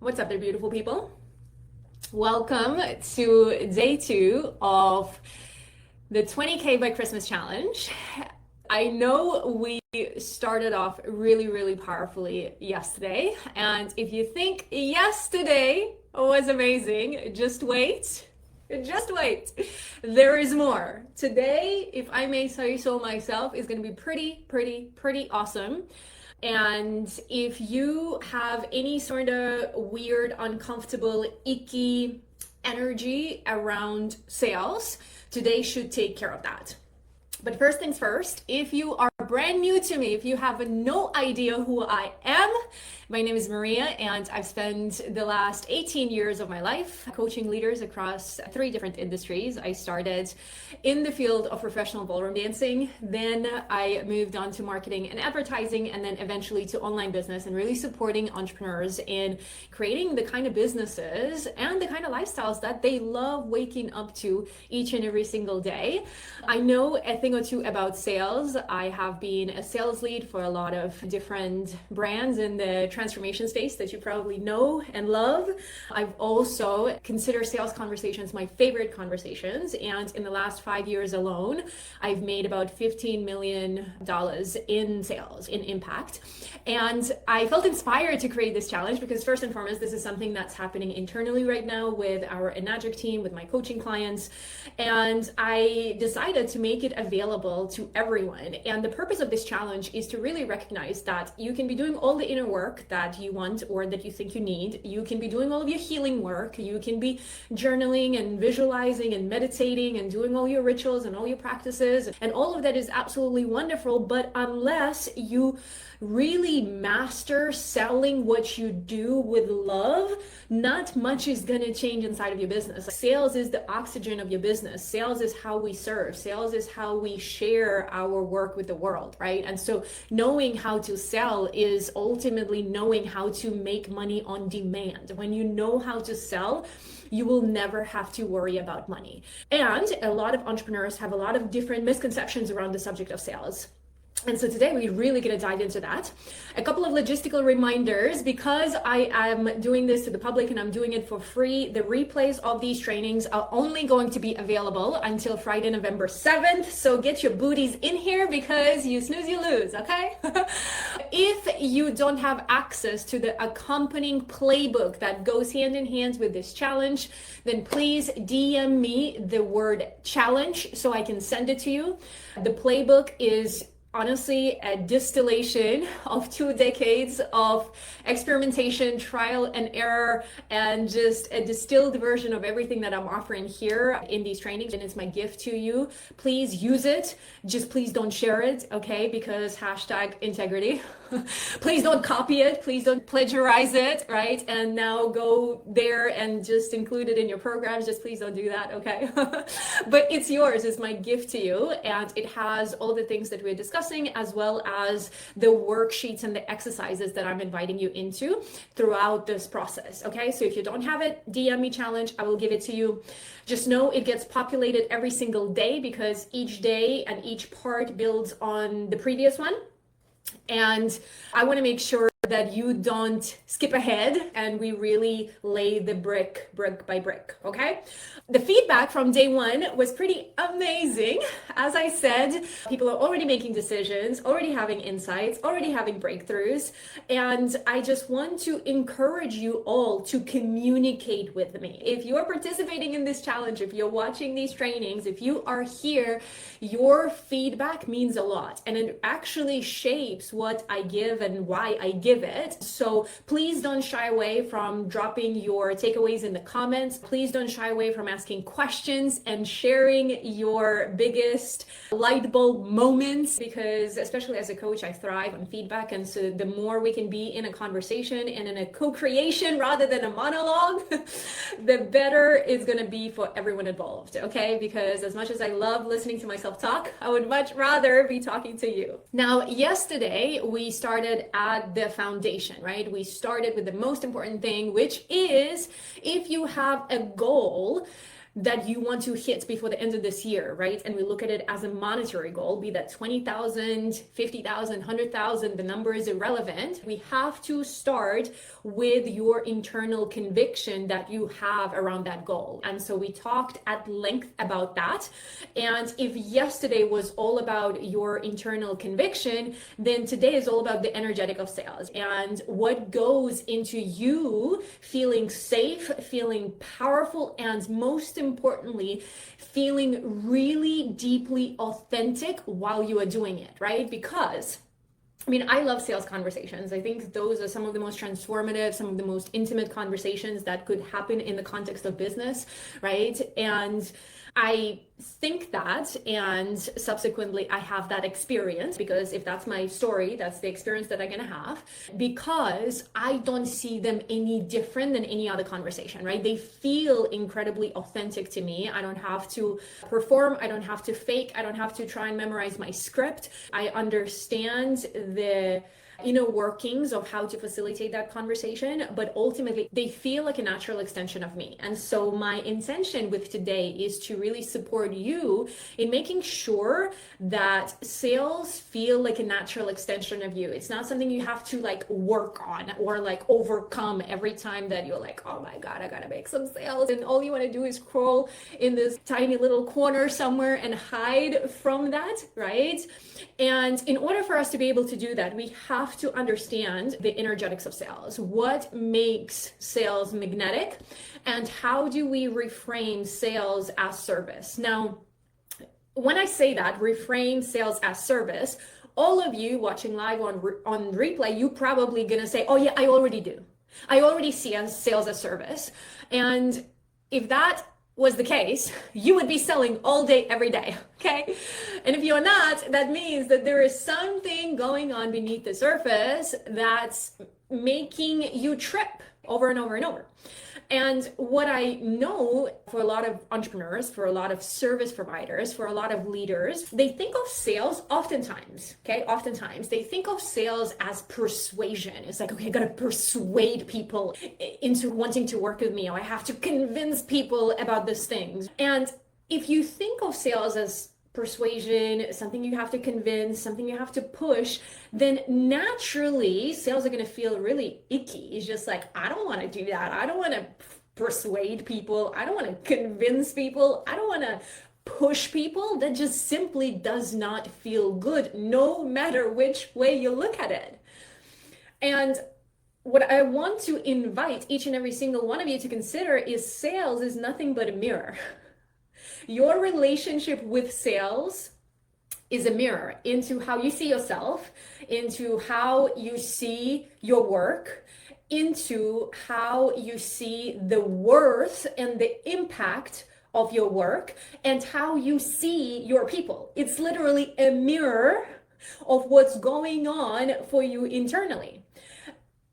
What's up there, beautiful people? Welcome to day 2 of the 20K by Christmas challenge. I know we started off really powerfully yesterday, and if you think yesterday was amazing, just wait. Just wait. There is more. Today, if I may say so myself, is going to be pretty awesome. And if you have any sort of weird, uncomfortable, icky energy around sales, today should take care of that. But first things first, if you are brand new to me, if you have no idea who I am, my name is Maria, and I've spent the last 18 years of my life coaching leaders across 3 different industries. I started in the field of professional ballroom dancing, then I moved on to marketing and advertising, and then eventually to online business and really supporting entrepreneurs in creating the kind of businesses and the kind of lifestyles that they love waking up to each and every single day. I know a thing or two about sales. I have been a sales lead for a lot of different brands in the transformation space that you probably know and love. I've also considered sales conversations my favorite conversations, and in the last 5 years alone, I've made about $15 million in sales, in impact. And I felt inspired to create this challenge because first and foremost, this is something that's happening internally right now with our Enagic team, with my coaching clients. And I decided to make it available to everyone. And the purpose of this challenge is to really recognize that you can be doing all the inner work that you want or that you think you need. You can be doing all of your healing work. You can be journaling and visualizing and meditating and doing all your rituals and all your practices. And all of that is absolutely wonderful. But unless you really master selling what you do with love, not much is going to change inside of your business. Sales is the oxygen of your business. Sales is how we serve. Sales is how we share our work with the world, right? And so knowing how to sell is ultimately knowing how to make money on demand. When you know how to sell, you will never have to worry about money. And a lot of entrepreneurs have a lot of different misconceptions around the subject of sales. And so today we're really going to dive into that. A couple of logistical reminders, because I am doing this to the public and I'm doing it for free, the replays of these trainings are only going to be available until Friday, November 7th. So get your booties in here because you snooze, you lose, okay? If you don't have access to the accompanying playbook that goes hand in hand with this challenge, then please DM me the word challenge so I can send it to you. The playbook is honestly a distillation of 2 decades of experimentation, trial and error, and just a distilled version of everything that I'm offering here in these trainings. And it's my gift to you. Please use it. Just please don't share it, okay? Because hashtag integrity. Please don't copy it. Please don't plagiarize it, right? And now go there and just include it in your programs. Just please don't do that, okay? But it's yours. It's my gift to you. And it has all the things that we're discussing, as well as the worksheets and the exercises that I'm inviting you into throughout this process, okay? So if you don't have it, DM me challenge, I will give it to you. Just know it gets populated every single day because each day and each part builds on the previous one. And I want to make sure that you don't skip ahead and we really lay the brick by brick, okay? The feedback from day 1 was pretty amazing. As I said, people are already making decisions, already having insights, already having breakthroughs. And I just want to encourage you all to communicate with me. If you're participating in this challenge, if you're watching these trainings, if you are here, your feedback means a lot. And it actually shapes what I give and why I give it. So please don't shy away from dropping your takeaways in the comments. Please don't shy away from asking questions and sharing your biggest light bulb moments, because especially as a coach, I thrive on feedback. And so the more we can be in a conversation and in a co-creation rather than a monologue, the better it's going to be for everyone involved, okay? Because as much as I love listening to myself talk, I would much rather be talking to you. Now, yesterday we started at the foundation, right? We started with the most important thing, which is if you have a goal, that you want to hit before the end of this year, right? And we look at it as a monetary goal, be that 20,000, 50,000, 100,000, the number is irrelevant. We have to start with your internal conviction that you have around that goal. And so we talked at length about that. And if yesterday was all about your internal conviction, then today is all about the energetic of sales and what goes into you feeling safe, feeling powerful, and most importantly, feeling really deeply authentic while you are doing it, right? Because I love sales conversations. I think those are some of the most transformative, some of the most intimate conversations that could happen in the context of business, right? And I think that, and subsequently I have that experience, because if that's my story, that's the experience that I'm gonna have, because I don't see them any different than any other conversation, right? They feel incredibly authentic to me. I don't have to perform, I don't have to fake, I don't have to try and memorize my script. I understand the inner workings of how to facilitate that conversation, but ultimately they feel like a natural extension of me. And so my intention with today is to really support you in making sure that sales feel like a natural extension of you. It's not something you have to like work on or like overcome every time that you're like, oh my God, I gotta make some sales. And all you wanna do is crawl in this tiny little corner somewhere and hide from that, right? And in order for us to be able to do that, we have to understand the energetics of sales. What makes sales magnetic, and how do we reframe sales as service? Now, when I say that, reframe sales as service, all of you watching live on replay, you probably gonna say, oh yeah, I already do. I already see sales as service. And if that was the case, you would be selling all day, every day, okay? And if you're not, that means that there is something going on beneath the surface that's making you trip over and over and over. And what I know for a lot of entrepreneurs, for a lot of service providers, for a lot of leaders, they think of sales oftentimes, they think of sales as persuasion. It's like, okay, I gotta persuade people into wanting to work with me, or I have to convince people about these things. And if you think of sales as persuasion, something you have to convince, something you have to push, then naturally sales are going to feel really icky. It's just like, I don't want to do that. I don't want to persuade people. I don't want to convince people. I don't want to push people. That just simply does not feel good, no matter which way you look at it. And what I want to invite each and every single one of you to consider is sales is nothing but a mirror. Your relationship with sales is a mirror into how you see yourself, into how you see your work, into how you see the worth and the impact of your work, and how you see your people. It's literally a mirror of what's going on for you internally.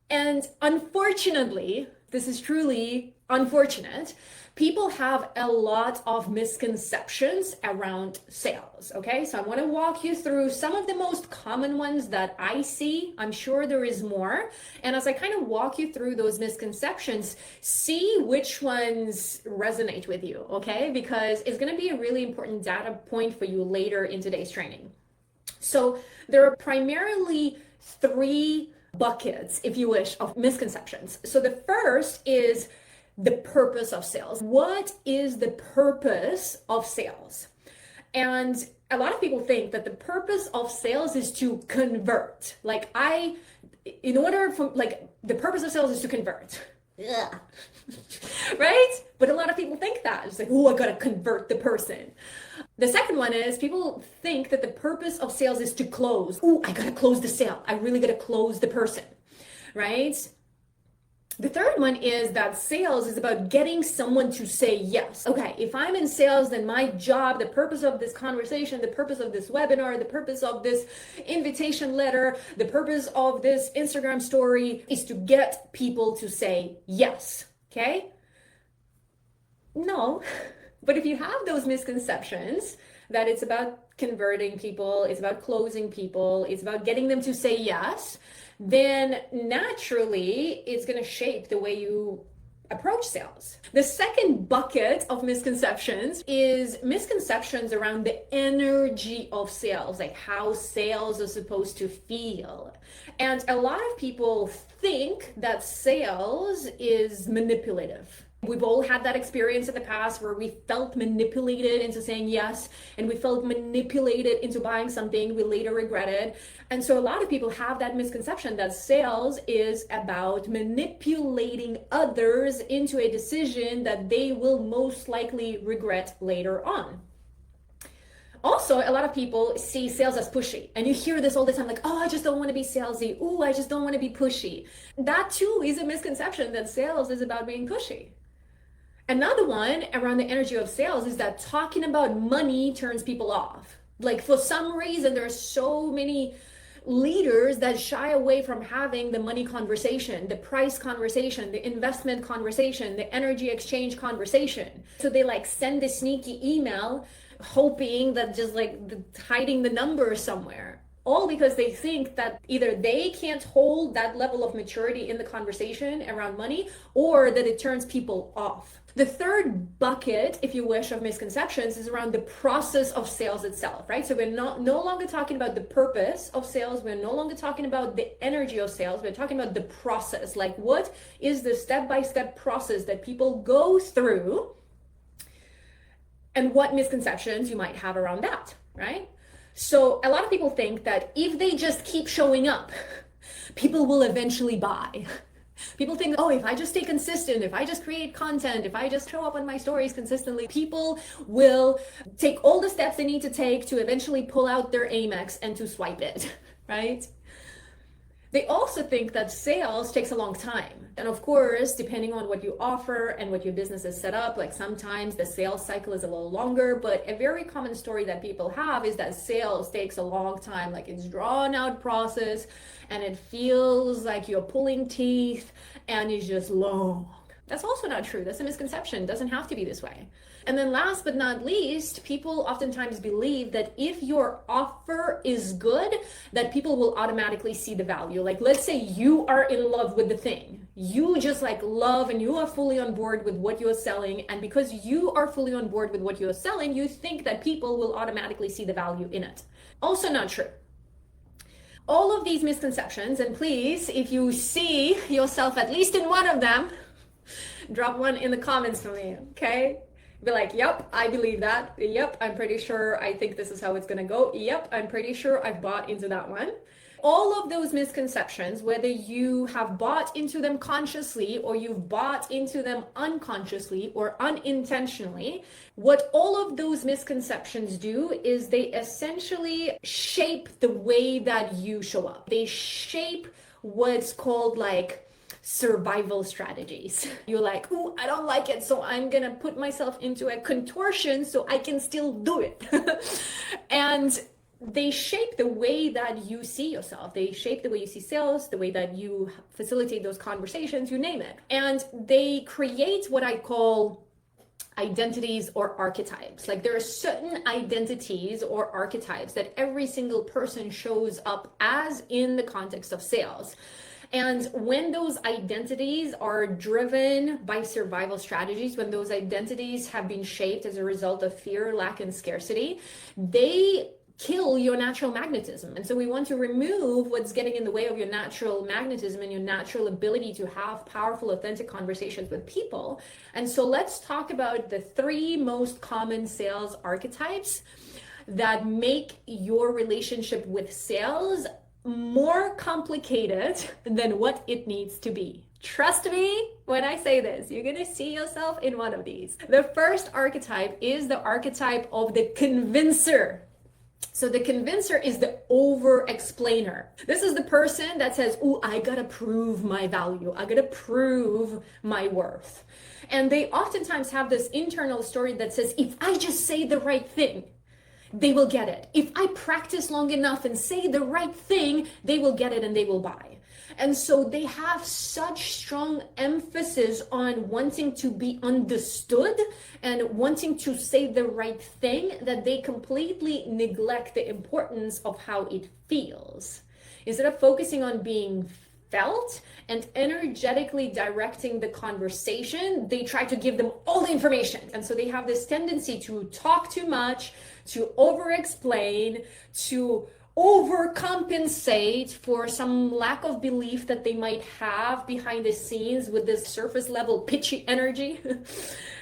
And unfortunately, this is truly unfortunate, people have a lot of misconceptions around sales, okay? So I want to walk you through some of the most common ones that I see. I'm sure there is more. And as I kind of walk you through those misconceptions, see which ones resonate with you, okay? Because it's going to be a really important data point for you later in today's training. So there are primarily three buckets, if you wish, of misconceptions. So the first is the purpose of sales. What is the purpose of sales? And a lot of people think that the purpose of sales is to convert. The purpose of sales is to convert. Yeah. Right? But a lot of people think that. It's like, oh, I gotta convert the person. The second one is people think that the purpose of sales is to close. Oh, I gotta close the sale. I really gotta close the person, right? The third one is that sales is about getting someone to say yes. Okay, if I'm in sales, then my job, the purpose of this conversation, the purpose of this webinar, the purpose of this invitation letter, the purpose of this Instagram story is to get people to say yes, okay? No, but if you have those misconceptions that it's about converting people, it's about closing people, it's about getting them to say yes, then naturally it's going to shape the way you approach sales. The second bucket of misconceptions is misconceptions around the energy of sales, like how sales are supposed to feel. And a lot of people think that sales is manipulative. We've all had that experience in the past where we felt manipulated into saying yes, and we felt manipulated into buying something we later regretted. And so a lot of people have that misconception that sales is about manipulating others into a decision that they will most likely regret later on. Also, a lot of people see sales as pushy, and you hear this all the time, like, oh, I just don't want to be salesy. Oh, I just don't want to be pushy. That too is a misconception, that sales is about being pushy. Another one around the energy of sales is that talking about money turns people off. Like, for some reason, there are so many leaders that shy away from having the money conversation, the price conversation, the investment conversation, the energy exchange conversation. So they like send a sneaky email hoping that just like hiding the numbers somewhere. All because they think that either they can't hold that level of maturity in the conversation around money, or that it turns people off. The third bucket, if you wish, of misconceptions is around the process of sales itself, right? So we're no longer talking about the purpose of sales. We're no longer talking about the energy of sales. We're talking about the process. Like, what is the step-by-step process that people go through, and what misconceptions you might have around that, right? So a lot of people think that if they just keep showing up, people will eventually buy. People think, oh, if I just stay consistent, if I just create content, if I just show up on my stories consistently, people will take all the steps they need to take to eventually pull out their Amex and to swipe it, right? They also think that sales takes a long time. And of course, depending on what you offer and what your business is set up, like sometimes the sales cycle is a little longer, but a very common story that people have is that sales takes a long time. Like, it's drawn out process and it feels like you're pulling teeth and it's just long. That's also not true. That's a misconception. It doesn't have to be this way. And then last but not least, people oftentimes believe that if your offer is good, that people will automatically see the value. Like, let's say you are in love with the thing. You just like love and you are fully on board with what you're selling. And because you are fully on board with what you're selling, you think that people will automatically see the value in it. Also not true. All of these misconceptions, and please, if you see yourself at least in one of them, drop one in the comments for me, okay? Be like, yep, I believe that. Yep, I'm pretty sure I think this is how it's gonna go. Yep, I'm pretty sure I've bought into that one. All of those misconceptions, whether you have bought into them consciously or you've bought into them unconsciously or unintentionally, what all of those misconceptions do is they essentially shape the way that you show up. They shape what's called like survival strategies. You're like, oh, I don't like it, so I'm gonna put myself into a contortion so I can still do it. And they shape the way that you see yourself. They shape the way you see sales, the way that you facilitate those conversations, you name it. And they create what I call identities or archetypes. Like, there are certain identities or archetypes that every single person shows up as in the context of sales. And when those identities are driven by survival strategies, when those identities have been shaped as a result of fear, lack, and scarcity, they kill your natural magnetism. And so we want to remove what's getting in the way of your natural magnetism and your natural ability to have powerful, authentic conversations with people. And so let's talk about the 3 most common sales archetypes that make your relationship with sales more complicated than what it needs to be. Trust me when I say this, you're gonna see yourself in one of these. The first archetype is the archetype of the convincer. So the convincer is the over-explainer. This is the person that says, oh, I gotta prove my value. I gotta prove my worth. And they oftentimes have this internal story that says, if I just say the right thing, they will get it. If I practice long enough and say the right thing, they will get it and they will buy. And so they have such strong emphasis on wanting to be understood and wanting to say the right thing that they completely neglect the importance of how it feels. Instead of focusing on being felt and energetically directing the conversation, they try to give them all the information. And so they have this tendency to talk too much, to over-explain, to overcompensate for some lack of belief that they might have behind the scenes with this surface level pitchy energy.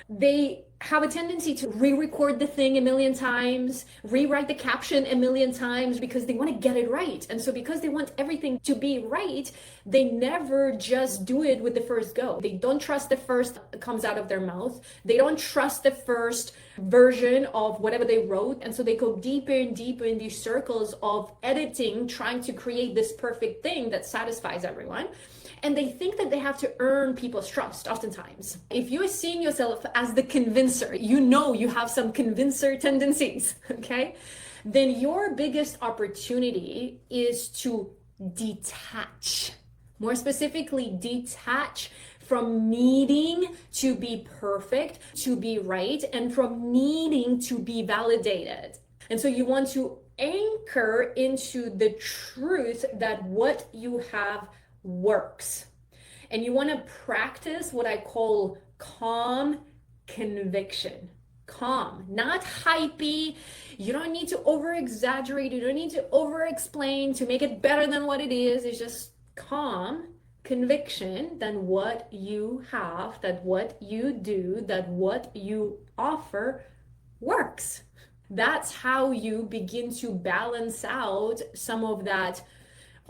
They have a tendency to re-record the thing a million times, rewrite the caption a million times because they want to get it right. And so because they want everything to be right, they never just do it with the first go. They don't trust the first comes out of their mouth. They don't trust the first version of whatever they wrote. And so they go deeper and deeper in these circles of editing, trying to create this perfect thing that satisfies everyone. And they think that they have to earn people's trust oftentimes. If you're seeing yourself as the convincer, you know you have some convincer tendencies, okay? Then your biggest opportunity is to detach. More specifically, detach from needing to be perfect, to be right, and from needing to be validated. And so you want to anchor into the truth that what you have works. And you want to practice what I call calm conviction. Calm, not hypey. You don't need to over exaggerate. You don't need to over explain to make it better than what it is. It's just calm conviction that what you have, that what you do, that what you offer works. That's how you begin to balance out some of that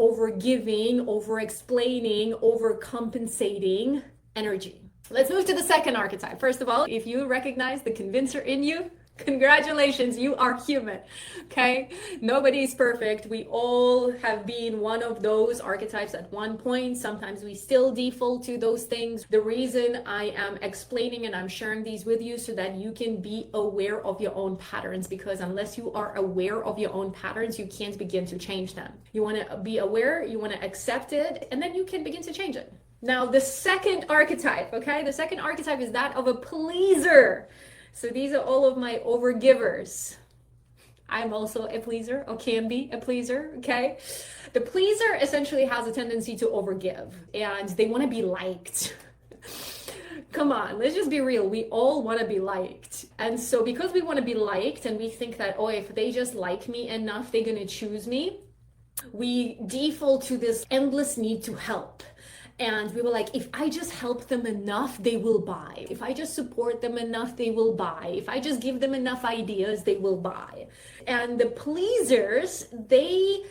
over giving, over explaining, over compensating energy. Let's move to the second archetype. First of all, if you recognize the convincer in you, congratulations, you are human, okay? Nobody's perfect. We all have been one of those archetypes at one point. Sometimes we still default to those things. The reason I am explaining and I'm sharing these with you so that you can be aware of your own patterns, because unless you are aware of your own patterns, you can't begin to change them. You want to be aware, you want to accept it, and then you can begin to change it. Now, the second archetype, okay? The second archetype is that of a pleaser. So these are all of my overgivers. I'm also a pleaser, or can be a pleaser, okay? The pleaser essentially has a tendency to overgive, and they want to be liked. Come on, let's just be real. We all want to be liked. And so because we want to be liked and we think that, oh, if they just like me enough, they're going to choose me, we default to this endless need to help. And we were like, if I just help them enough, they will buy. If I just support them enough, they will buy. If I just give them enough ideas, they will buy. And the pleasers, they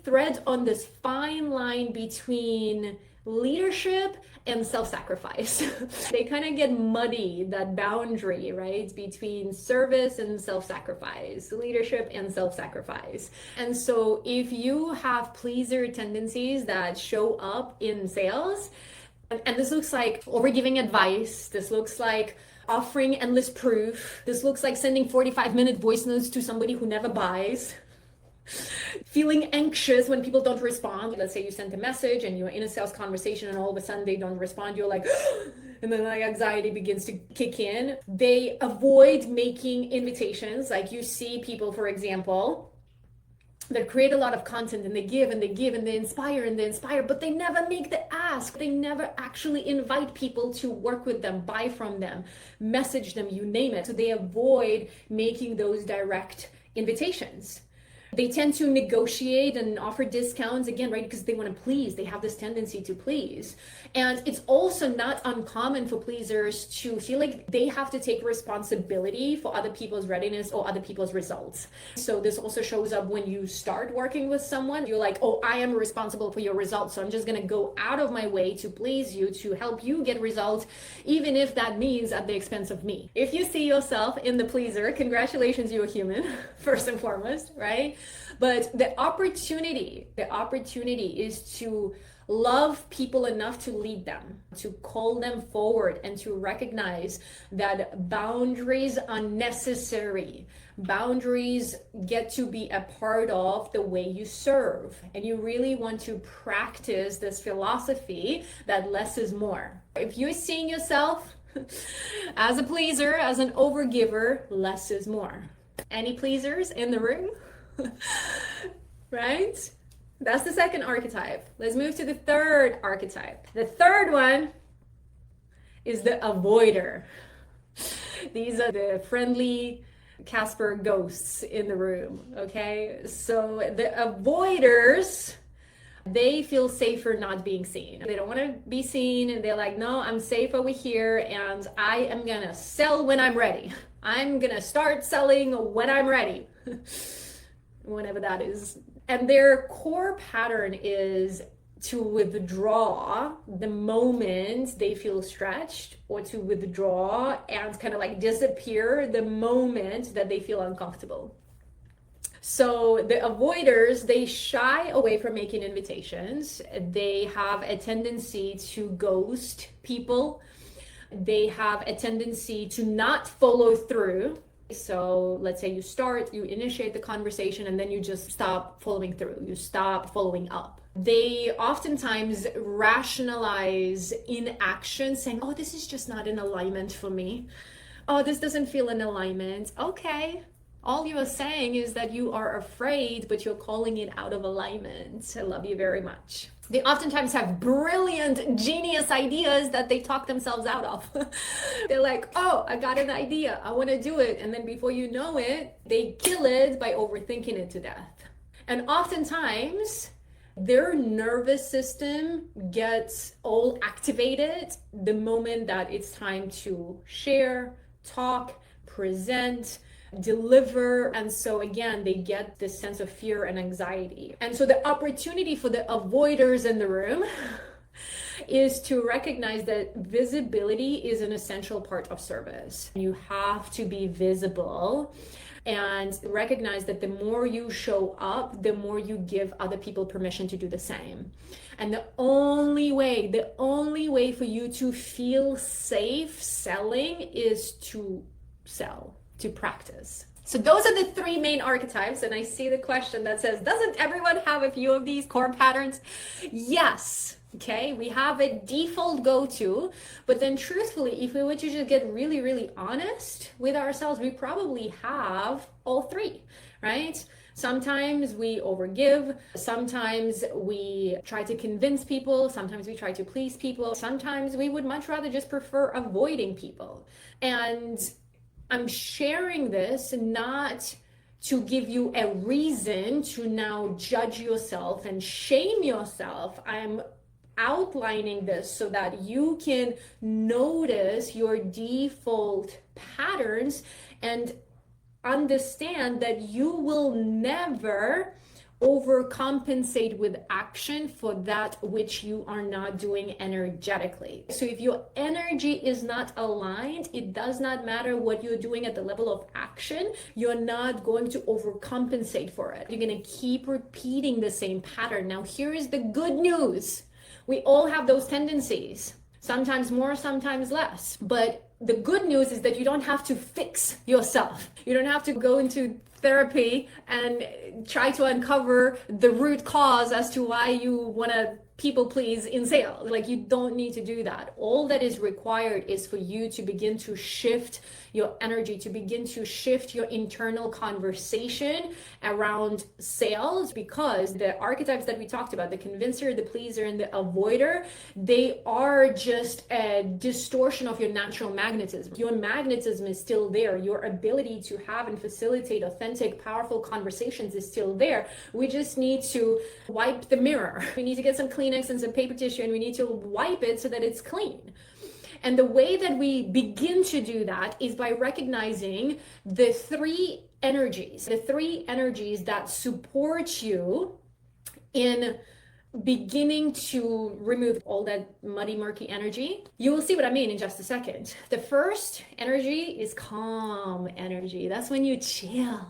thread on this fine line between leadership and self-sacrifice. They kind of get muddy, that boundary, right, between service and self-sacrifice, leadership and self-sacrifice. And so if you have pleaser tendencies that show up in sales, and this looks like overgiving advice, this looks like offering endless proof, this looks like sending 45-minute voice notes to somebody who never buys, feeling anxious when people don't respond. Let's say you sent a message and you're in a sales conversation and all of a sudden they don't respond. You're like, and then like anxiety begins to kick in. They avoid making invitations. Like you see people, for example, that create a lot of content and they give and they give and they inspire, but they never make the ask. They never actually invite people to work with them, buy from them, message them, you name it. So they avoid making those direct invitations. They tend to negotiate and offer discounts, again, right? Because they want to please. They have this tendency to please. And it's also not uncommon for pleasers to feel like they have to take responsibility for other people's readiness or other people's results. So this also shows up when you start working with someone. You're like, oh, I am responsible for your results. So I'm just going to go out of my way to please you, to help you get results, even if that means at the expense of me. If you see yourself in the pleaser, congratulations, you're human, first and foremost, right? But the opportunity is to love people enough to lead them, to call them forward, and to recognize that boundaries are necessary. Boundaries get to be a part of the way you serve. And you really want to practice this philosophy that less is more. If you're seeing yourself as a pleaser, as an overgiver, less is more. Any pleasers in the room? Right? That's the second archetype. Let's move to the third archetype. The third one is the avoider. These are the friendly Casper ghosts in the room, okay? So the avoiders, they feel safer not being seen. They don't want to be seen, and they're like, no, I'm safe over here, and I am gonna sell when I'm ready. I'm gonna start selling when I'm ready. Whenever that is. And their core pattern is to withdraw the moment they feel stretched, or to withdraw and kind of like disappear the moment that they feel uncomfortable. So the avoiders, they shy away from making invitations. They have a tendency to ghost people. They have a tendency to not follow through. So let's say you initiate the conversation, and then you just stop following through. You stop following up. They oftentimes rationalize inaction, saying, oh, this is just not in alignment for me. Oh, this doesn't feel in alignment. Okay. All you are saying is that you are afraid, but you're calling it out of alignment. I love you very much. They oftentimes have brilliant, genius ideas that they talk themselves out of. They're like, oh, I got an idea. I want to do it. And then before you know it, they kill it by overthinking it to death. And oftentimes, their nervous system gets all activated the moment that it's time to share, talk, present, deliver. And so again, they get this sense of fear and anxiety. And so the opportunity for the avoiders in the room is to recognize that visibility is an essential part of service. You have to be visible, and recognize that the more you show up, the more you give other people permission to do the same. And the only way for you to feel safe selling is to sell, to practice. So those are the three main archetypes. And I see the question that says, doesn't everyone have a few of these core patterns? Yes. Okay, we have a default go-to, but then truthfully, if we were to just get really, really honest with ourselves, we probably have all three, right? Sometimes we overgive, sometimes we try to convince people, sometimes we try to please people, sometimes we would much rather just prefer avoiding people. And I'm sharing this not to give you a reason to now judge yourself and shame yourself. I'm outlining this so that you can notice your default patterns and understand that you will never overcompensate with action for that which you are not doing energetically. So if your energy is not aligned, it does not matter what you're doing at the level of action, you're not going to overcompensate for it. You're going to keep repeating the same pattern. Now, here is the good news. We all have those tendencies, sometimes more, sometimes less. But the good news is that you don't have to fix yourself. You don't have to go into therapy and try to uncover the root cause as to why you want to people please in sales. Like, you don't need to do that. All that is required is for you to begin to shift your energy, to begin to shift your internal conversation around sales, because the archetypes that we talked about, the convincer, the pleaser, and the avoider, they are just a distortion of your natural magnetism. Your magnetism is still there. Your ability to have and facilitate authentic, powerful conversations is still there. We just need to wipe the mirror. We need to get some Kleenex and some paper tissue, and we need to wipe it so that it's clean. And the way that we begin to do that is by recognizing the three energies that support you in beginning to remove all that muddy, murky energy. You will see what I mean in just a second. The first energy is calm energy. That's when you chill.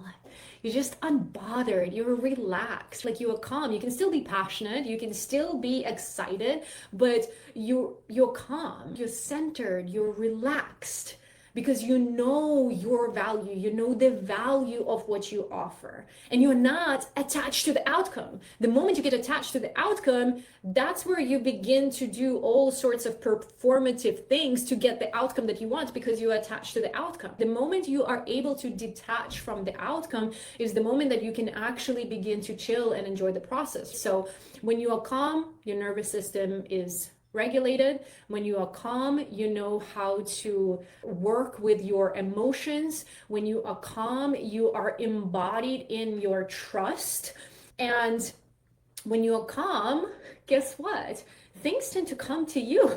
You're just unbothered, you're relaxed, like you are calm. You can still be passionate, you can still be excited, but you're calm, you're centered, you're relaxed. because you know your value, you know the value of what you offer, and you're not attached to the outcome. The moment you get attached to the outcome, that's where you begin to do all sorts of performative things to get the outcome that you want, because you attach to the outcome. The moment you are able to detach from the outcome is the moment that you can actually begin to chill and enjoy the process. So when you are calm, your nervous system is regulated. When you are calm, you know how to work with your emotions. When you are calm, you are embodied in your trust. And when you are calm, guess what? Things tend to come to you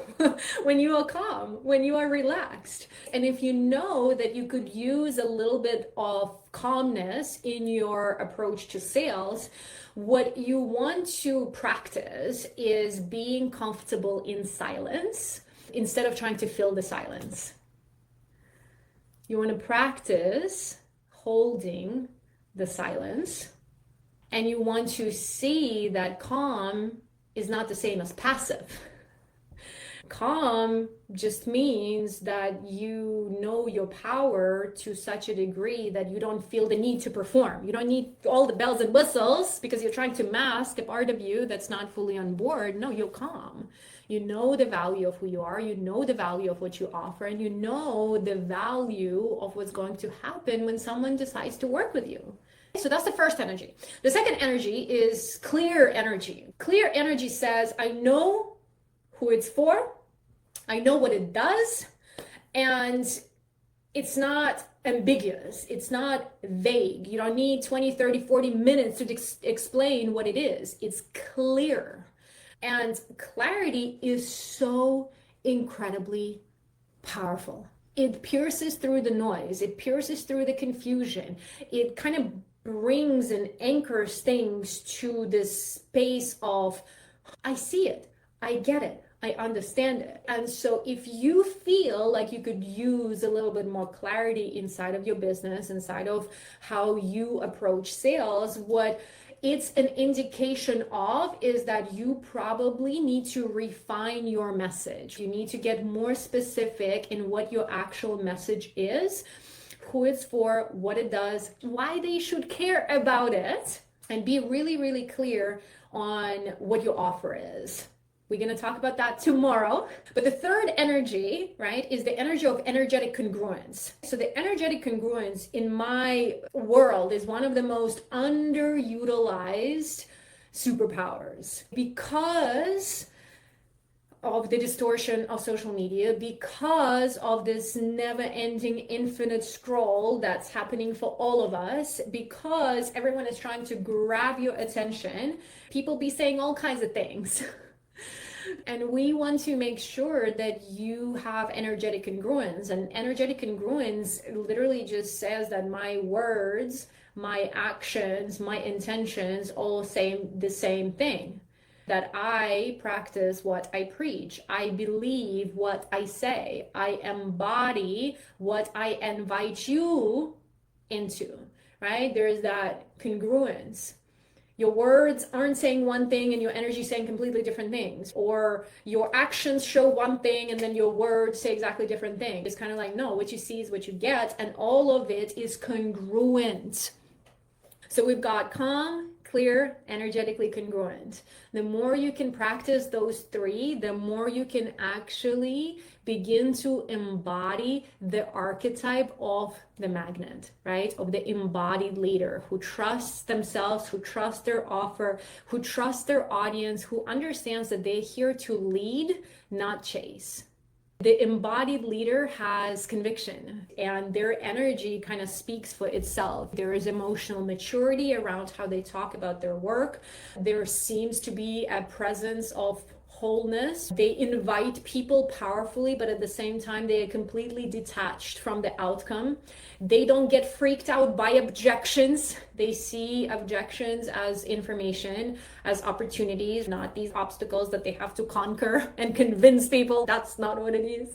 when you are calm, when you are relaxed. And if you know that you could use a little bit of calmness in your approach to sales, what you want to practice is being comfortable in silence instead of trying to fill the silence. You want to practice holding the silence, and you want to see that calm is not the same as passive. Calm just means that you know your power to such a degree that you don't feel the need to perform. You don't need all the bells and whistles because you're trying to mask a part of you that's not fully on board. No, you're calm. You know the value of who you are, you know the value of what you offer, and you know the value of what's going to happen when someone decides to work with you. So that's the first energy. The second energy is clear energy. Clear energy says, I know who it's for, I know what it does, and it's not ambiguous, it's not vague. You don't need 20, 30, 40 minutes to explain what it is. It's clear. And clarity is so incredibly powerful. It pierces through the noise, it pierces through the confusion. It kind of brings and anchors things to this space of, I see it, I get it, I understand it. And so if you feel like you could use a little bit more clarity inside of your business, inside of how you approach sales, what it's an indication of is that you probably need to refine your message. You need to get more specific in what your actual message is, who it's for, what it does, why they should care about it, and be really, really clear on what your offer is. We're going to talk about that tomorrow. But the third energy, right, is the energy of energetic congruence. So the energetic congruence in my world is one of the most underutilized superpowers because of the distortion of social media, because of this never-ending infinite scroll that's happening for all of us, because everyone is trying to grab your attention. People be saying all kinds of things. And we want to make sure that you have energetic congruence. And energetic congruence literally just says that my words, my actions, my intentions all say the same thing. That I practice what I preach. I believe what I say. I embody what I invite you into, right? There's that congruence. Your words aren't saying one thing and your energy is saying completely different things. Or your actions show one thing and then your words say exactly different things. It's kind of like, no, what you see is what you get, and all of it is congruent. So we've got calm, clear, energetically congruent. The more you can practice those three, the more you can actually begin to embody the archetype of the magnet, right? Of the embodied leader who trusts themselves, who trusts their offer, who trusts their audience, who understands that they're here to lead, not chase. The embodied leader has conviction, and their energy kind of speaks for itself. There is emotional maturity around how they talk about their work. There seems to be a presence of wholeness. They invite people powerfully, but at the same time, they are completely detached from the outcome. They don't get freaked out by objections. They see objections as information, as opportunities, not these obstacles that they have to conquer and convince people. That's not what it is.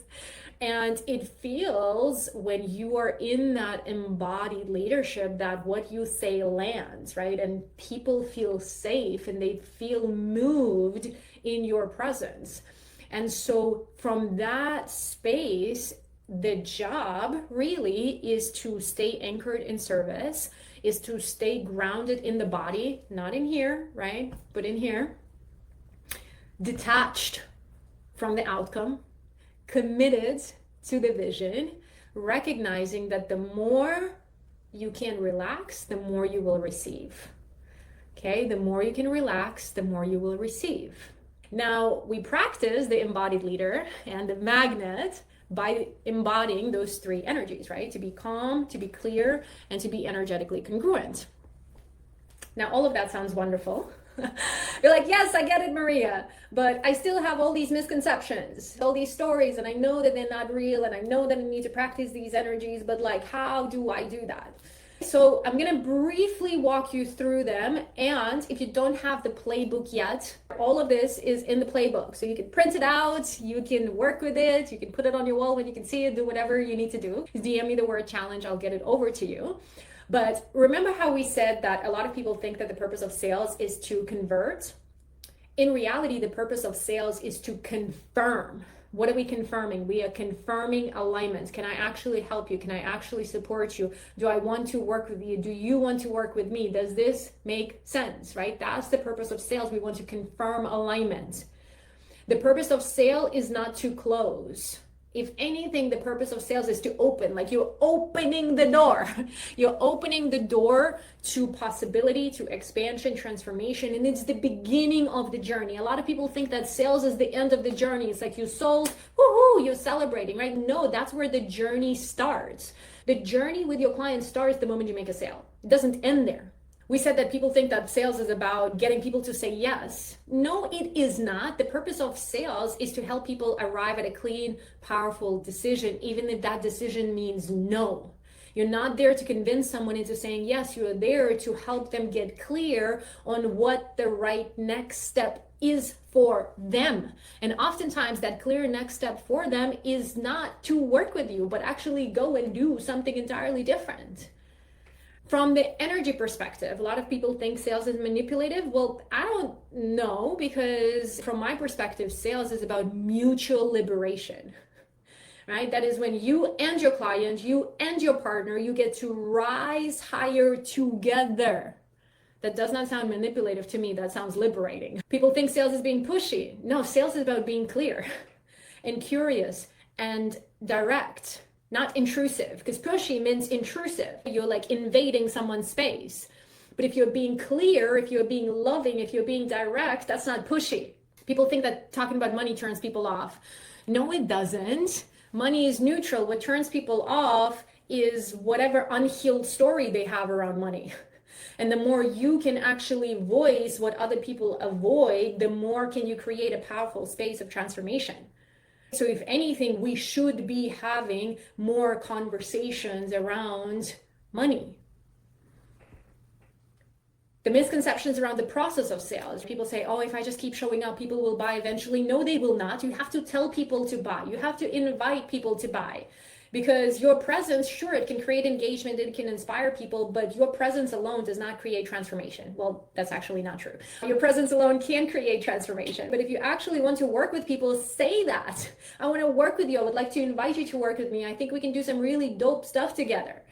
And it feels, when you are in that embodied leadership, that what you say lands, right? And people feel safe and they feel moved in your presence. And so from that space, the job really is to stay anchored in service, is to stay grounded in the body, not in here, right? But in here, detached from the outcome, committed to the vision, recognizing that the more you can relax, the more you will receive. Okay, the more you can relax, the more you will receive. Now, we practice the embodied leader and the magnet by embodying those three energies, right? To be calm, to be clear, and to be energetically congruent. Now, all of that sounds wonderful. You're like, yes, I get it, Maria, but I still have all these misconceptions, all these stories, and I know that they're not real, and I know that I need to practice these energies, but like, how do I do that? So I'm going to briefly walk you through them. And if you don't have the playbook yet, all of this is in the playbook. So you can print it out, you can work with it, you can put it on your wall when you can see it, do whatever you need to do. DM me the word challenge, I'll get it over to you. But remember how we said that a lot of people think that the purpose of sales is to convert? In reality, the purpose of sales is to confirm. What are we confirming? We are confirming alignment. Can I actually help you? Can I actually support you? Do I want to work with you? Do you want to work with me? Does this make sense, right? That's the purpose of sales. We want to confirm alignment. The purpose of sale is not to close. If anything, the purpose of sales is to open, like you're opening the door. You're opening the door to possibility, to expansion, transformation, and it's the beginning of the journey. A lot of people think that sales is the end of the journey. It's like you sold, woohoo, you're celebrating, right? No, that's where the journey starts. The journey with your client starts the moment you make a sale. It doesn't end there. We said that people think that sales is about getting people to say yes. No, it is not. The purpose of sales is to help people arrive at a clean, powerful decision, even if that decision means no. You're not there to convince someone into saying yes. You are there to help them get clear on what the right next step is for them. And oftentimes that clear next step for them is not to work with you, but actually go and do something entirely different. From the energy perspective, a lot of people think sales is manipulative. Well, I don't know, because from my perspective, sales is about mutual liberation, right? That is when you and your client, you and your partner, you get to rise higher together. That does not sound manipulative to me. That sounds liberating. People think sales is being pushy. No, sales is about being clear and curious and direct. Not intrusive, because pushy means intrusive. You're like invading someone's space. But if you're being clear, if you're being loving, if you're being direct, that's not pushy. People think that talking about money turns people off. No, it doesn't. Money is neutral. What turns people off is whatever unhealed story they have around money. And the more you can actually voice what other people avoid, the more can you create a powerful space of transformation. So if anything, we should be having more conversations around money. The misconceptions around the process of sales. People say, oh, if I just keep showing up, people will buy eventually. No, they will not. You have to tell people to buy. You have to invite people to buy. Because your presence, sure, it can create engagement, it can inspire people, but your presence alone does not create transformation. Well, that's actually not true. Your presence alone can create transformation. But if you actually want to work with people, say that. I want to work with you. I would like to invite you to work with me. I think we can do some really dope stuff together.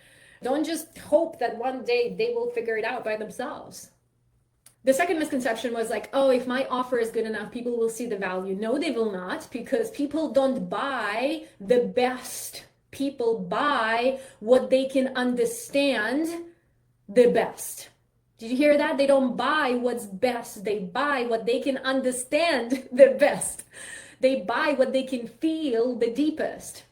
Don't just hope that one day they will figure it out by themselves. The second misconception was like, oh, if my offer is good enough, people will see the value. No, they will not, because people don't buy the best. People buy what they can understand the best. Did you hear that? They don't buy what's best. They buy what they can understand the best. They buy what they can feel the deepest.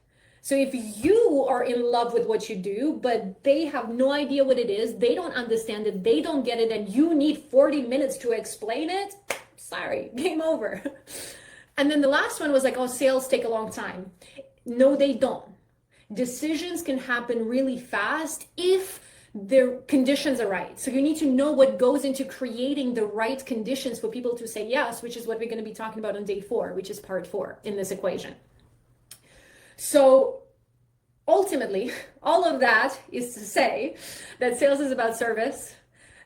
So if you are in love with what you do, but they have no idea what it is, they don't understand it, they don't get it, and you need 40 minutes to explain it, sorry, game over. And then the last one was like, oh, sales take a long time. No, they don't. Decisions can happen really fast if the conditions are right. So you need to know what goes into creating the right conditions for people to say yes, which is what we're going to be talking about on day 4, which is part 4 in this equation. So ultimately, all of that is to say that sales is about service,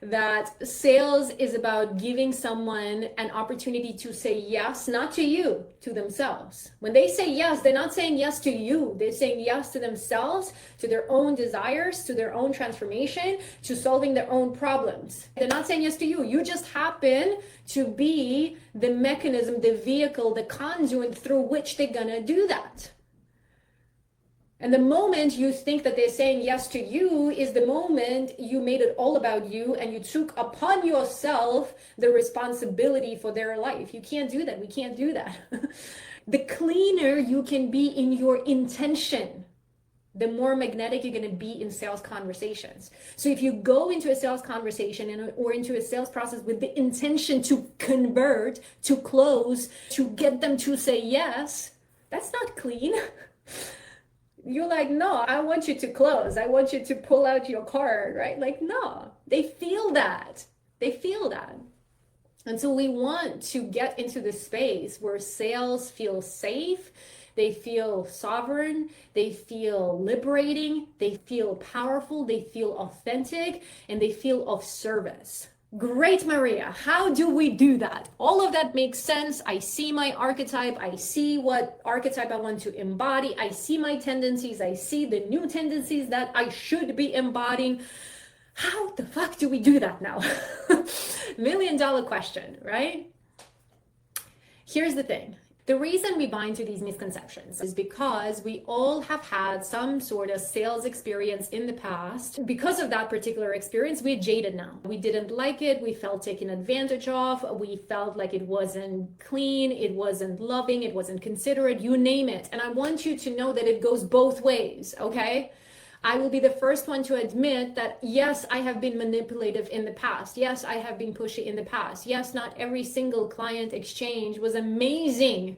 that sales is about giving someone an opportunity to say yes, not to you, to themselves. When they say yes, they're not saying yes to you. They're saying yes to themselves, to their own desires, to their own transformation, to solving their own problems. They're not saying yes to you. You just happen to be the mechanism, the vehicle, the conduit through which they're gonna do that. And the moment you think that they're saying yes to you is the moment you made it all about you and you took upon yourself the responsibility for their life. You can't do that. We can't do that. The cleaner you can be in your intention, the more magnetic you're going to be in sales conversations. So if you go into a sales conversation or into a sales process with the intention to convert, to close, to get them to say yes, that's not clean. You're like, no, I want you to close. I want you to pull out your card, right? Like, no, they feel that. They feel that. And so we want to get into the space where sales feel safe, they feel sovereign, they feel liberating, they feel powerful, they feel authentic, and they feel of service. Great, Maria. How do we do that? All of that makes sense. I see my archetype. I see what archetype I want to embody. I see my tendencies. I see the new tendencies that I should be embodying. How the fuck do we do that now? $1 million question, right? Here's the thing. The reason we buy into these misconceptions is because we all have had some sort of sales experience in the past. Because of that particular experience, we're jaded now. We didn't like it. We felt taken advantage of. We felt like it wasn't clean. It wasn't loving. It wasn't considerate. You name it. And I want you to know that it goes both ways, okay? I will be the first one to admit that, yes, I have been manipulative in the past. Yes, I have been pushy in the past. Yes, not every single client exchange was amazing.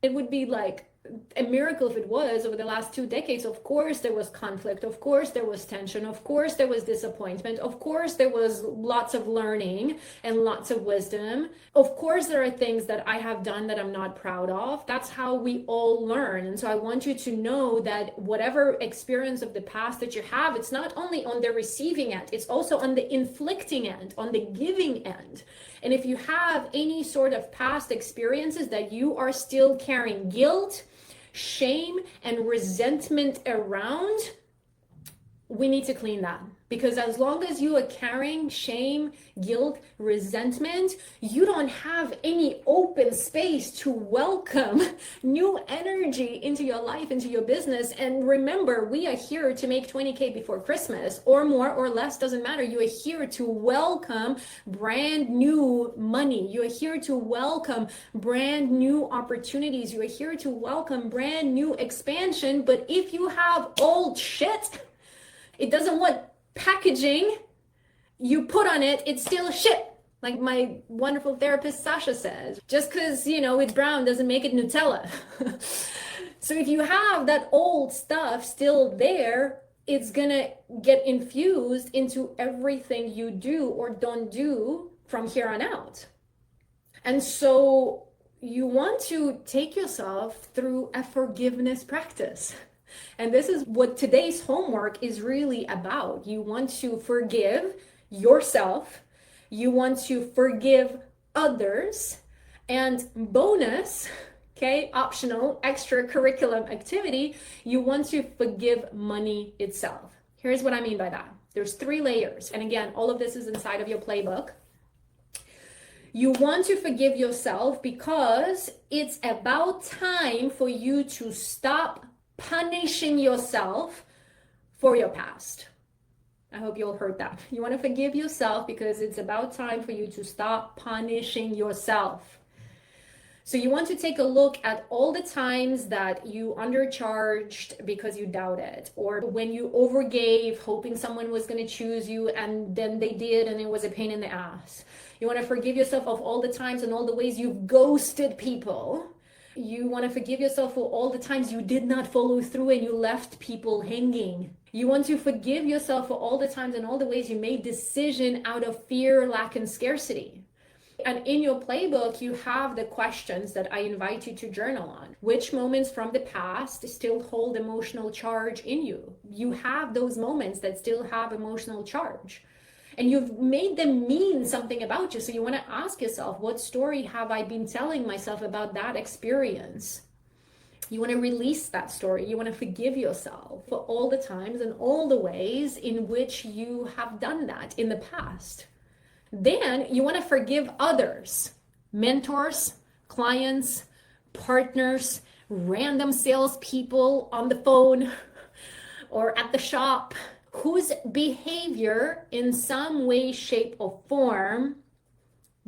It would be like a miracle if it was over the last 2 decades. Of course, there was conflict. Of course, there was tension. Of course, there was disappointment. Of course, there was lots of learning and lots of wisdom. Of course, there are things that I have done that I'm not proud of. That's how we all learn. And so I want you to know that whatever experience of the past that you have, it's not only on the receiving end, it's also on the inflicting end, on the giving end. And if you have any sort of past experiences that you are still carrying guilt, shame, and resentment around, we need to clean that. Because as long as you are carrying shame, guilt, resentment, you don't have any open space to welcome new energy into your life, into your business. And remember, we are here to make 20K before Christmas, or more or less, doesn't matter. You are here to welcome brand new money. You are here to welcome brand new opportunities. You are here to welcome brand new expansion. But if you have old shit, it doesn't want packaging you put on it, it's still shit. Like my wonderful therapist Sasha says, just because it's brown doesn't make it Nutella. So if you have that old stuff still there, it's gonna get infused into everything you do or don't do from here on out. And so you want to take yourself through a forgiveness practice. And this is what today's homework is really about. You want to forgive yourself. You want to forgive others. And bonus, okay, optional, extracurricular activity, you want to forgive money itself. Here's what I mean by that. There's 3 layers. And again, all of this is inside of your playbook. You want to forgive yourself because it's about time for you to stop punishing yourself for your past. I hope you all heard that. You want to forgive yourself because it's about time for you to stop punishing yourself. So you want to take a look at all the times that you undercharged because you doubted, or when you overgave hoping someone was going to choose you and then they did and it was a pain in the ass. You want to forgive yourself of all the times and all the ways you've ghosted people. You want to forgive yourself for all the times you did not follow through and you left people hanging. You want to forgive yourself for all the times and all the ways you made decision out of fear, lack, and scarcity. And in your playbook, you have the questions that I invite you to journal on. Which moments from the past still hold emotional charge in you? You have those moments that still have emotional charge. and you've made them mean something about you. So you want to ask yourself, what story have I been telling myself about that experience? You want to release that story. You want to forgive yourself for all the times and all the ways in which you have done that in the past. Then you want to forgive others, mentors, clients, partners, random salespeople on the phone or at the shop, whose behavior in some way, shape, or form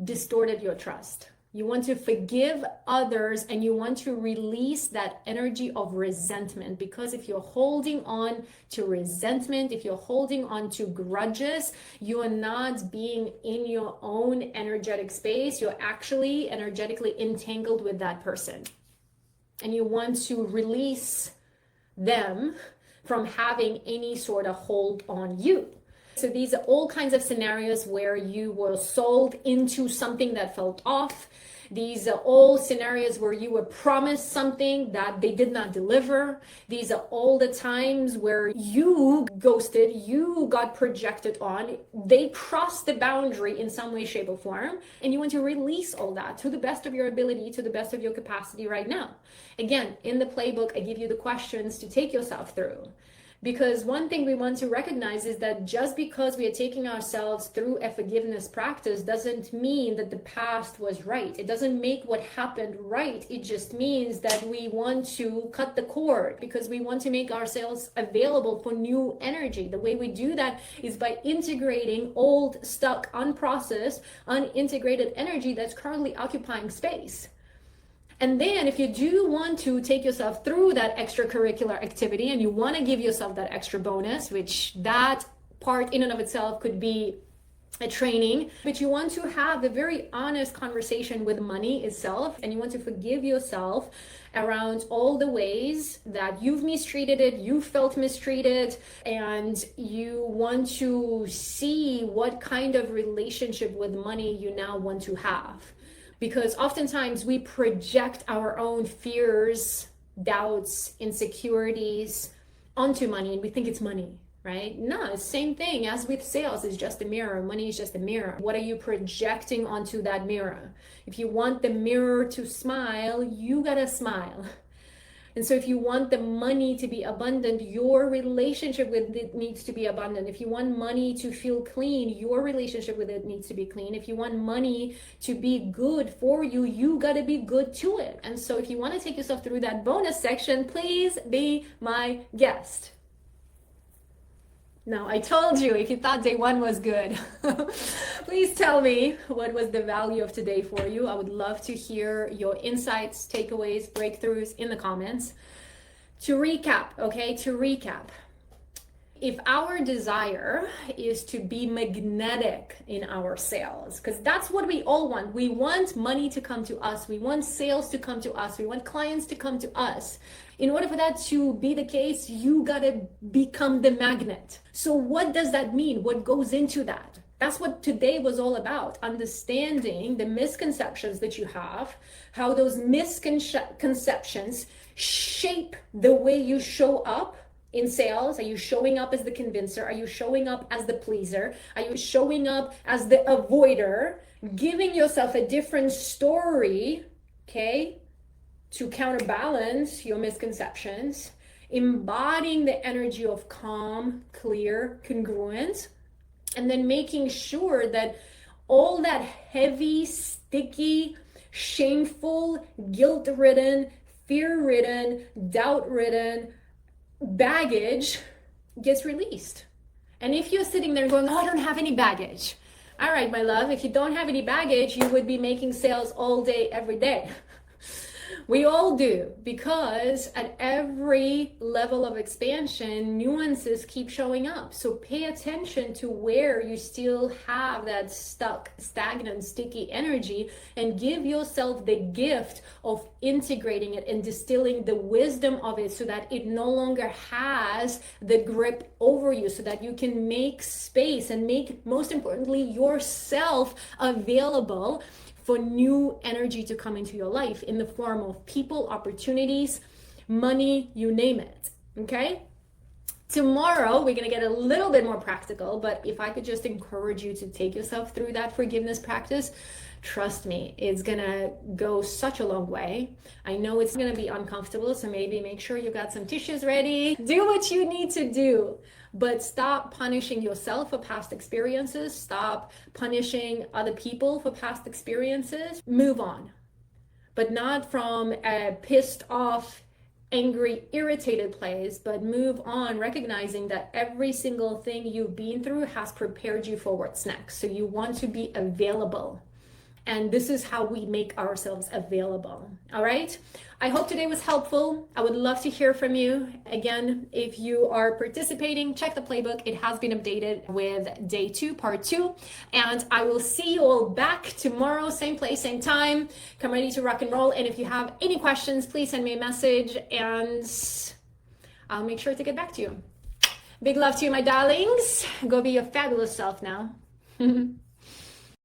distorted your trust. You want to forgive others and you want to release that energy of resentment, because if you're holding on to resentment, if you're holding on to grudges, you are not being in your own energetic space. You're actually energetically entangled with that person. And you want to release them from having any sort of hold on you. So these are all kinds of scenarios where you were sold into something that felt off. These are all scenarios where you were promised something that they did not deliver. These are all the times where you ghosted, you got projected on, they crossed the boundary in some way, shape, or form, and you want to release all that to the best of your ability, to the best of your capacity right now. Again, in the playbook, I give you the questions to take yourself through. Because one thing we want to recognize is that just because we are taking ourselves through a forgiveness practice doesn't mean that the past was right. It doesn't make what happened right. It just means that we want to cut the cord because we want to make ourselves available for new energy. The way we do that is by integrating old, stuck, unprocessed, unintegrated energy that's currently occupying space. And then if you do want to take yourself through that extracurricular activity and you want to give yourself that extra bonus, which that part in and of itself could be a training, but you want to have a very honest conversation with money itself, and you want to forgive yourself around all the ways that you've mistreated it, you felt mistreated, and you want to see what kind of relationship with money you now want to have. Because oftentimes we project our own fears, doubts, insecurities onto money, and we think it's money, right? No, it's the same thing as with sales. It's just a mirror. Money is just a mirror. What are you projecting onto that mirror? If you want the mirror to smile, you gotta smile. And so if you want the money to be abundant, your relationship with it needs to be abundant. If you want money to feel clean, your relationship with it needs to be clean. If you want money to be good for you, you gotta be good to it. And so if you want to take yourself through that bonus section, please be my guest. Now, I told you, if you thought day one was good, please tell me what was the value of today for you. I would love to hear your insights, takeaways, breakthroughs in the comments. To recap, if our desire is to be magnetic in our sales, because that's what we all want. We want money to come to us. We want sales to come to us. We want clients to come to us. In order for that to be the case, you gotta become the magnet. So what does that mean? What goes into that? That's what today was all about, understanding the misconceptions that you have, how those misconceptions shape the way you show up in sales. Are you showing up as the convincer? Are you showing up as the pleaser? Are you showing up as the avoider? Giving yourself a different story, okay, to counterbalance your misconceptions, embodying the energy of calm, clear, congruent, and then making sure that all that heavy, sticky, shameful, guilt-ridden, fear-ridden, doubt-ridden baggage gets released. And if you're sitting there going, oh, I don't have any baggage. All right, my love, if you don't have any baggage, you would be making sales all day, every day. We all do, because at every level of expansion, nuances keep showing up. So pay attention to where you still have that stuck, stagnant, sticky energy, and give yourself the gift of integrating it and distilling the wisdom of it so that it no longer has the grip over you, so that you can make space and make, most importantly, yourself available for new energy to come into your life in the form of people, opportunities, money, you name it, okay? Tomorrow, we're going to get a little bit more practical, but if I could just encourage you to take yourself through that forgiveness practice, trust me, it's going to go such a long way. I know it's going to be uncomfortable, so maybe make sure you've got some tissues ready. Do what you need to do, but stop punishing yourself for past experiences. Stop punishing other people for past experiences. Move on, but not from a pissed off, angry, irritated place, but move on, recognizing that every single thing you've been through has prepared you for what's next. So you want to be available. And this is how we make ourselves available. All right. I hope today was helpful. I would love to hear from you. Again, if you are participating, check the playbook. It has been updated with day 2, part 2. And I will see you all back tomorrow, same place, same time. Come ready to rock and roll. And if you have any questions, please send me a message and I'll make sure to get back to you. Big love to you, my darlings. Go be your fabulous self now.